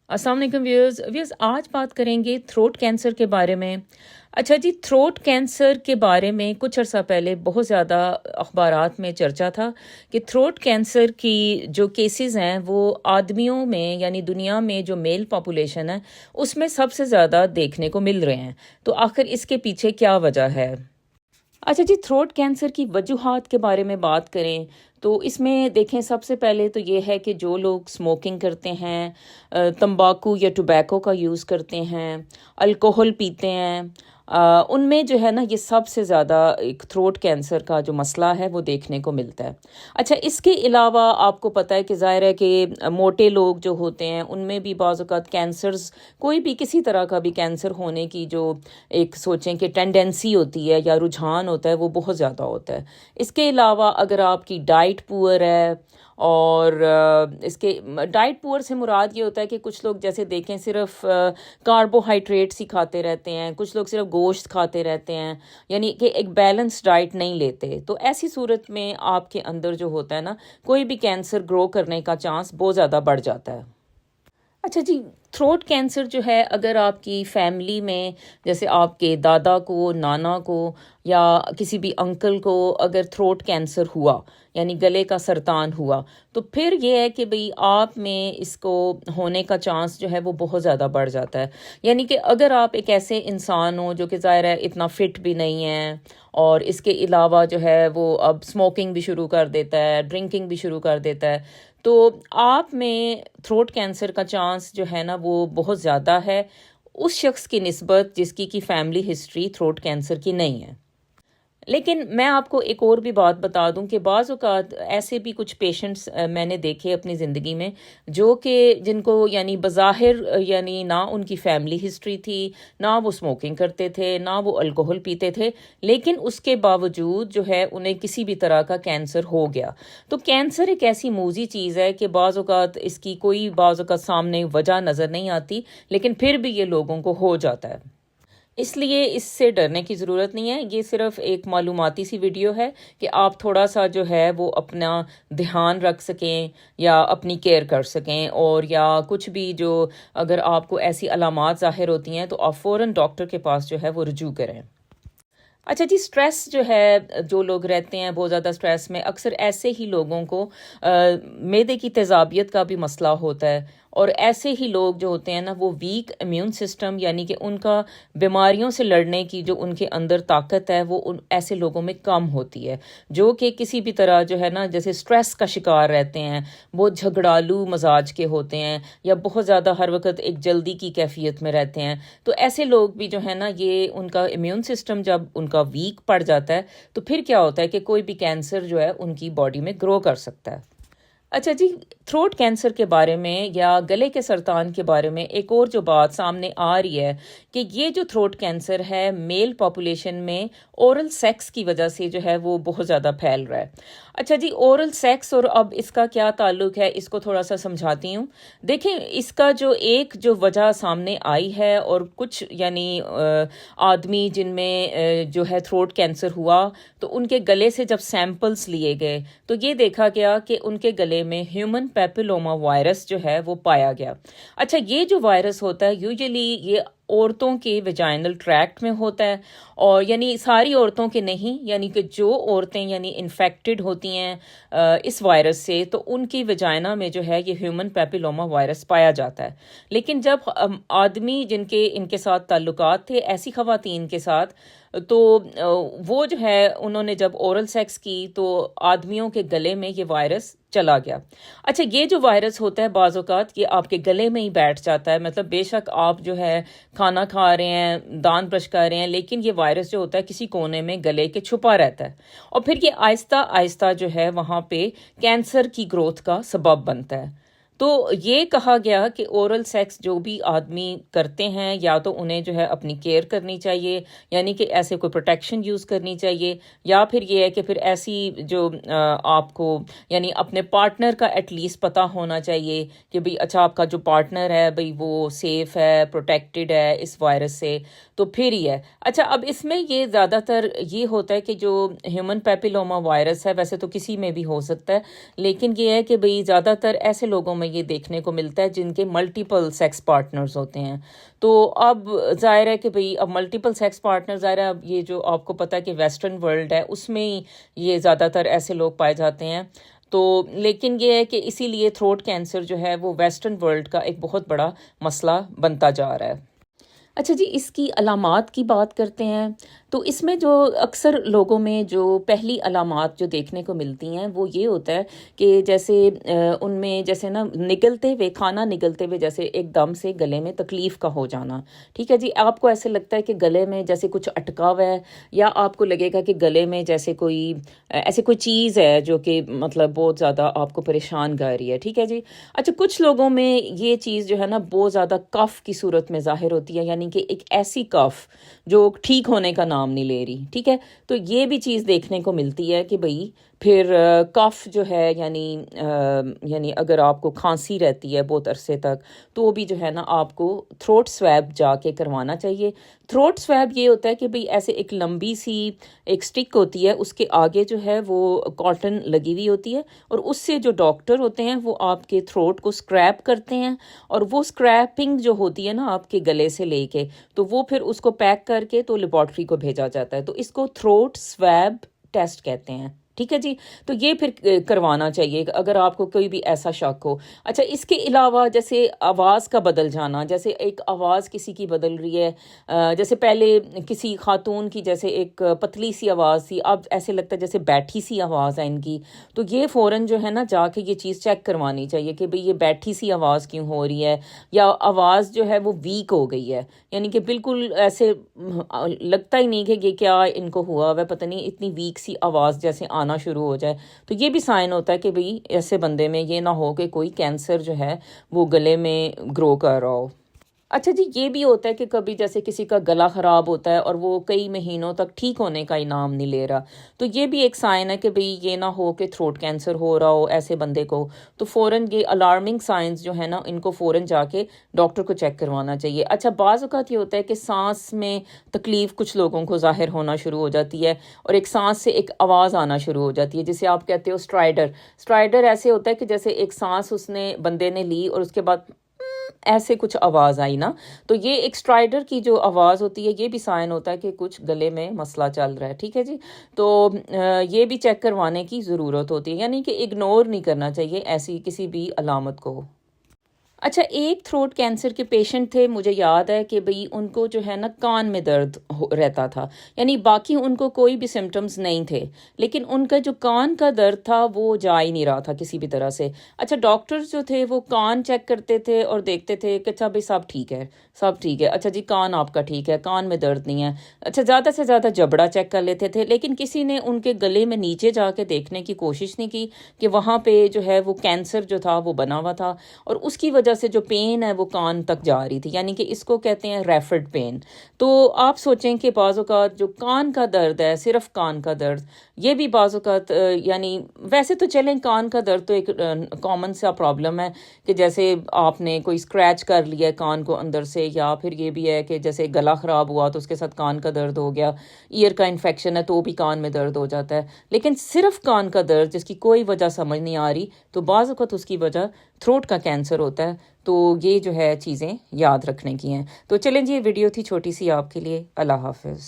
अस्सलाम वालेकुम viewers viewers आज बात करेंगे थ्रोट कैंसर के बारे में। अच्छा जी, थ्रोट कैंसर के बारे में कुछ अर्सा पहले बहुत ज़्यादा अखबारात में चर्चा था कि थ्रोट कैंसर की जो केसेस हैं वो आदमियों में यानी दुनिया में जो मेल पॉपुलेशन है उसमें सबसे ज़्यादा देखने को मिल रहे हैं। तो आखिर इसके पीछे क्या वजह है? अच्छा जी, थ्रोट कैंसर की वजूहात के बारे में बात करें तो इसमें देखें, सबसे पहले तो ये है कि जो लोग स्मोकिंग करते हैं, तंबाकू या टोबैको का यूज़ करते हैं, अल्कोहल पीते हैं, उनमें जो है ना ये सबसे ज़्यादा एक थ्रोट कैंसर का जो मसला है वो देखने को मिलता है। अच्छा, इसके अलावा आपको पता है कि ज़ाहिर है कि मोटे लोग जो होते हैं उनमें भी बाज़ औक़ात कैंसर्स, कोई भी किसी तरह का भी कैंसर होने की जो एक सोचें कि टेंडेंसी होती है या रुझान होता है वो बहुत ज़्यादा होता है। इसके अलावा अगर आपकी डाइट पुअर है और इसके डाइट पुअर से मुराद ये होता है कि कुछ लोग जैसे देखें सिर्फ कार्बोहाइड्रेट्स ही खाते रहते हैं, कुछ लोग सिर्फ गोश्त खाते रहते हैं, यानी कि एक बैलेंस डाइट नहीं लेते। तो ऐसी सूरत में आपके अंदर जो होता है ना, कोई भी कैंसर ग्रो करने का चांस बहुत ज़्यादा बढ़ जाता है। अच्छा जी, थ्रोट कैंसर जो है अगर आपकी फैमिली में जैसे आपके दादा को, नाना को या किसी भी अंकल को अगर थ्रोट कैंसर हुआ यानी गले का सरतान हुआ, तो फिर ये है कि भई आप में इसको होने का चांस जो है वो बहुत ज़्यादा बढ़ जाता है। यानी कि अगर आप एक ऐसे इंसान हो जो कि ज़ाहिर है इतना फिट भी नहीं है और इसके अलावा जो है वो अब स्मोकिंग भी शुरू कर देता है, ड्रिंकिंग भी शुरू कर देता है, तो आप में थ्रोट कैंसर का चांस जो है ना वो बहुत ज़्यादा है उस शख्स की निस्बत जिसकी की फैमिली हिस्ट्री थ्रोट कैंसर की नहीं है। लेकिन मैं आपको एक और भी बात बता दूं कि बाज़ औक़ात ऐसे भी कुछ पेशेंट्स मैंने देखे अपनी ज़िंदगी में जो कि जिनको यानी बज़ाहिर यानी ना उनकी फैमिली हिस्ट्री थी, ना वो स्मोकिंग करते थे, ना वो अल्कोहल पीते थे, लेकिन उसके बावजूद जो है उन्हें किसी भी तरह का कैंसर हो गया। तो कैंसर एक ऐसी मूज़ी चीज़ है कि बाज़ औक़ात इसकी कोई बाज़ औक़ात सामने वजह नज़र नहीं आती, लेकिन फिर भी ये लोगों को हो जाता है। इसलिए इससे डरने की ज़रूरत नहीं है। ये सिर्फ़ एक मालूमाती सी वीडियो है कि आप थोड़ा-सा जो है वो अपना ध्यान रख सकें या अपनी केयर कर सकें, और या कुछ भी जो अगर आपको ऐसी अलामात ज़ाहिर होती हैं तो आप फ़ौरन डॉक्टर के पास जो है वो रुजू करें। अच्छा जी, स्ट्रेस जो है, जो लोग रहते हैं बहुत ज़्यादा स्ट्रेस में, अक्सर ऐसे ही लोगों को मैदे की तेज़ाबियत का भी मसला होता है, और ऐसे ही लोग जो होते हैं ना वो वीक इम्यून सिस्टम यानी कि उनका बीमारियों से लड़ने की जो उनके अंदर ताकत है वो उन ऐसे लोगों में कम होती है, जो कि किसी भी तरह जो है ना जैसे स्ट्रेस का शिकार रहते हैं, बहुत झगड़ालू मजाज के होते हैं या बहुत ज़्यादा हर वक्त एक जल्दी की कैफियत में रहते हैं। तो ऐसे लोग भी जो है ना, ये उनका इम्यून सिस्टम जब उनका वीक पड़ जाता है तो फिर क्या होता है कि कोई भी कैंसर जो है उनकी बॉडी में ग्रो कर सकता है। अच्छा जी, थ्रोट कैंसर के बारे में या गले के सरतान के बारे में एक और जो बात सामने आ रही है कि ये जो थ्रोट कैंसर है मेल पॉपुलेशन में ओरल सेक्स की वजह से जो है वो बहुत ज़्यादा फैल रहा है। अच्छा जी, ओरल सेक्स और अब इसका क्या ताल्लुक है, इसको थोड़ा सा समझाती हूँ। देखें, इसका जो वजह सामने आई है, और कुछ यानी आदमी जिनमें जो है थ्रोट कैंसर हुआ तो उनके गले से जब सैंपल्स लिए गए तो ये देखा गया कि उनके गले में ह्यूमन पेपिलोमा वायरस जो है वो पाया गया। अच्छा, ये जो वायरस होता है यूजुअली ये औरतों के वेजाइनल ट्रैक्ट में होता है, और यानी सारी औरतों के नहीं, यानी कि जो औरतें यानी इन्फेक्टेड होती हैं इस वायरस से तो उनकी वेजाइना में जो है ये ह्यूमन पेपिलोमा वायरस पाया जाता है। लेकिन जब आदमी जिनके इनके साथ ताल्लुकात थे ऐसी खवातीन के साथ, तो वो जो है उन्होंने जब ओरल सेक्स की तो आदमियों के गले में ये वायरस चला गया। अच्छा, ये जो वायरस होता है बाज़ औक़ात ये आपके गले में ही बैठ जाता है, मतलब बेशक आप जो है खाना खा रहे हैं, दांत ब्रश कर रहे हैं, लेकिन ये वायरस जो होता है किसी कोने में गले के छुपा रहता है, और फिर ये आहिस्ता आहिस्ता जो है वहाँ पे कैंसर की ग्रोथ का सबब बनता है। तो ये कहा गया कि ओरल सेक्स जो भी आदमी करते हैं या तो उन्हें जो है अपनी केयर करनी चाहिए, यानी कि ऐसे कोई प्रोटेक्शन यूज़ करनी चाहिए, या फिर ये है कि फिर ऐसी जो आपको यानी अपने पार्टनर का एटलीस्ट पता होना चाहिए कि भाई अच्छा आपका जो पार्टनर है भाई वो सेफ़ है, प्रोटेक्टेड है इस वायरस से, तो फिर ही है। अच्छा, अब इसमें ये ज़्यादातर ये होता है कि जो ह्यूमन पेपिलोमा वायरस है वैसे तो किसी में भी हो सकता है, लेकिन ये है कि भाई ज़्यादातर ऐसे लोगों में یہ دیکھنے کو ملتا ہے جن کے ملٹیپل سیکس پارٹنرز ہوتے ہیں. تو اب ظاہر ہے کہ بھئی اب ملٹیپل سیکس پارٹنر ظاہر ہے، اب یہ جو آپ کو پتہ ہے کہ ویسٹرن ورلڈ ہے اس میں ہی یہ زیادہ تر ایسے لوگ پائے جاتے ہیں. تو لیکن یہ ہے کہ اسی لیے تھروٹ کینسر جو ہے وہ ویسٹرن ورلڈ کا ایک بہت بڑا مسئلہ بنتا جا رہا ہے. اچھا جی، اس کی علامات کی بات کرتے ہیں. تو اس میں جو اکثر لوگوں میں جو پہلی علامات جو دیکھنے کو ملتی ہیں وہ یہ ہوتا ہے کہ جیسے ان میں جیسے نا نگلتے ہوئے، کھانا نگلتے ہوئے جیسے ایک دم سے گلے میں تکلیف کا ہو جانا. ٹھیک ہے جی، آپ کو ایسے لگتا ہے کہ گلے میں جیسے کچھ اٹکا ہوا ہے، یا آپ کو لگے گا کہ گلے میں جیسے کوئی ایسے کوئی چیز ہے جو کہ مطلب بہت زیادہ آپ کو پریشان کر رہی ہے. ٹھیک ہے جی. اچھا، کچھ لوگوں میں یہ چیز جو ہے نا بہت زیادہ کف کی صورت میں ظاہر ہوتی ہے، یعنی کہ ایک ایسی کف جو ٹھیک ہونے کا نام نہیں لے رہی. ٹھیک ہے، تو یہ بھی چیز دیکھنے کو ملتی ہے کہ بھئی پھر کف جو ہے یعنی اگر آپ کو کھانسی رہتی ہے بہت عرصے تک تو وہ بھی جو ہے نا آپ کو تھروٹ سویب جا کے کروانا چاہیے. تھروٹ سویب یہ ہوتا ہے کہ بھئی ایسے ایک لمبی سی ایک سٹک ہوتی ہے، اس کے آگے جو ہے وہ کاٹن لگی ہوئی ہوتی ہے، اور اس سے جو ڈاکٹر ہوتے ہیں وہ آپ کے تھروٹ کو سکریپ کرتے ہیں، اور وہ سکریپنگ جو ہوتی ہے نا آپ کے گلے سے لے کے، تو وہ پھر اس کو پیک کر کے تو لیبارٹری کو بھیجا جاتا ہے. تو اس کو تھروٹ سویب ٹیسٹ کہتے ہیں. ٹھیک ہے جی. تو یہ پھر کروانا چاہیے اگر آپ کو کوئی بھی ایسا شک ہو. اچھا، اس کے علاوہ جیسے آواز کا بدل جانا، جیسے ایک آواز کسی کی بدل رہی ہے، جیسے پہلے کسی خاتون کی جیسے ایک پتلی سی آواز تھی، اب ایسے لگتا ہے جیسے بیٹھی سی آواز ہے ان کی، تو یہ فوراً جو ہے نا جا کے یہ چیز چیک کروانی چاہیے کہ بھئی یہ بیٹھی سی آواز کیوں ہو رہی ہے، یا آواز جو ہے وہ ویک ہو گئی ہے، یعنی کہ بالکل ایسے لگتا ہی نہیں کہ یہ کیا ان کو ہوا ہوا ہے، پتہ نہیں اتنی ویک سی آواز جیسے آنا شروع ہو جائے. تو یہ بھی سائن ہوتا ہے کہ بھئی ایسے بندے میں یہ نہ ہو کہ کوئی کینسر جو ہے وہ گلے میں گرو کر رہا ہو. اچھا جی، یہ بھی ہوتا ہے کہ کبھی جیسے کسی کا گلا خراب ہوتا ہے اور وہ کئی مہینوں تک ٹھیک ہونے کا انعام نہیں لے رہا، تو یہ بھی ایک سائن ہے کہ بھئی یہ نہ ہو کہ تھروٹ کینسر ہو رہا ہو ایسے بندے کو. تو فوراً یہ الارمنگ سائنز جو ہے نا ان کو فوراً جا کے ڈاکٹر کو چیک کروانا چاہیے. اچھا، بعض اوقات یہ ہوتا ہے کہ سانس میں تکلیف کچھ لوگوں کو ظاہر ہونا شروع ہو جاتی ہے، اور ایک سانس سے ایک آواز آنا شروع ہو جاتی ہے جسے آپ کہتے ہو اسٹرائڈر ایسے ہوتا ہے کہ جیسے ایک سانس اس نے بندے نے لی اور اس کے بعد ایسے کچھ آواز آئی نا، تو یہ ایک اسٹرائڈر کی جو آواز ہوتی ہے یہ بھی سائن ہوتا ہے کہ کچھ گلے میں مسئلہ چل رہا ہے. ٹھیک ہے جی. تو یہ بھی چیک کروانے کی ضرورت ہوتی ہے، یعنی کہ اگنور نہیں کرنا چاہیے ایسی کسی بھی علامت کو. اچھا، ایک تھروٹ کینسر کے پیشنٹ تھے، مجھے یاد ہے کہ بھئی ان کو جو ہے نا کان میں درد رہتا تھا، یعنی باقی ان کو کوئی بھی سمٹمز نہیں تھے، لیکن ان کا جو کان کا درد تھا وہ جا ہی نہیں رہا تھا کسی بھی طرح سے. اچھا، ڈاکٹرز جو تھے وہ کان چیک کرتے تھے اور دیکھتے تھے کہ اچھا بھئی سب ٹھیک ہے، سب ٹھیک ہے. اچھا جی، کان آپ کا ٹھیک ہے، کان میں درد نہیں ہے. اچھا، زیادہ سے زیادہ جبڑا چیک کر لیتے تھے، لیکن کسی نے ان کے گلے میں نیچے جا کے دیکھنے کی کوشش نہیں کی کہ وہاں پہ جو ہے وہ کینسر جو تھا وہ بنا ہوا تھا، اور اس کی وجہ سے جو پین ہے وہ کان تک جا رہی تھی، یعنی کہ اس کو کہتے ہیں ریفڈ پین. تو آپ سوچیں کہ بعض اوقات جو کان کا درد ہے، صرف کان کا درد، یہ بھی بعض اوقات یعنی ویسے تو چلیں کان کا درد تو ایک کامن سا پرابلم ہے کہ جیسے آپ نے کوئی اسکریچ کر لیا ہے کان کو اندر سے، یا پھر یہ بھی ہے کہ جیسے گلا خراب ہوا تو اس کے ساتھ کان کا درد ہو گیا، ایئر کا انفیکشن ہے تو بھی کان میں درد ہو جاتا ہے. لیکن صرف کان کا درد جس کی کوئی وجہ سمجھ نہیں آ رہی، تو بعض اوقات اس کی وجہ تھروٹ کا کینسر ہوتا ہے. تو یہ جو ہے چیزیں یاد رکھنے کی ہیں. تو چلیں جی، یہ ویڈیو تھی چھوٹی سی آپ کے لیے. اللہ حافظ.